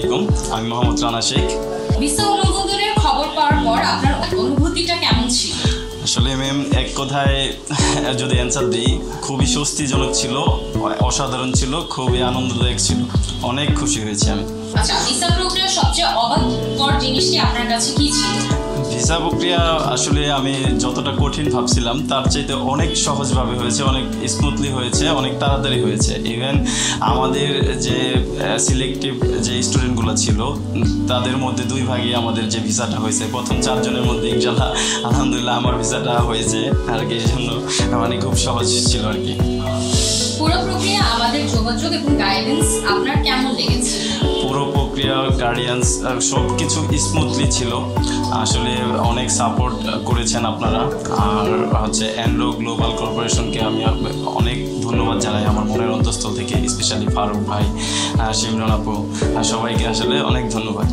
আলাইকুম, আমি মোহাম্মদ রানা শেখ। ভিসা অনুমোদনের খবর পাওয়ার পর আপনার অনুভূতিটা কেমন ছিল? আসলে ম্যাম, এক কথায় যদি অ্যান্সার দিই, খুবই স্বস্তিজনক ছিল, অসাধারণ ছিল, খুবই আনন্দদায়ক ছিল, অনেক খুশি হয়েছি আমি। আচ্ছা, ভিসা প্রক্রিয়ার সবচেয়ে অবাককর জিনিসটি আপনার কাছে কি ছিল? ভিসা প্রক্রিয়া আসলে আমি যতটা কঠিন ভাবছিলাম তার চাইতে অনেক সহজভাবে হয়েছে, অনেক স্মুথলি হয়েছে, অনেক তাড়াতাড়ি হয়েছে। ইভেন আমাদের যে সিলেক্টিভ যে স্টুডেন্টগুলো ছিল তাদের মধ্যে 2 ভাগে আমাদের যে ভিসাটা হয়েছে, প্রথম 4 জনের মধ্যে ইনশাআল্লাহ আলহামদুলিল্লাহ আমার ভিসাটা হয়েছে আর কি। এই জন্য মানে খুব সহজ ছিল আর কি। পুরো প্রক্রিয়া, আমাদের যোগাযোগ এবং গাইডেন্স আপনার কেমন লেগেছে? পুরো প্রক্রিয়া, গার্ডিয়ান্স, সব কিছু স্মুথলি ছিল। আসলে অনেক সাপোর্ট করেছেন আপনারা। আর হচ্ছে অ্যান্ড্রো গ্লোবাল কর্পোরেশনকে আমি অনেক ধন্যবাদ জানাই আমার মনের অন্তঃস্থল থেকে, স্পেশালি ফারুক ভাই, সিমরন আপু, সবাইকে আসলে অনেক ধন্যবাদ।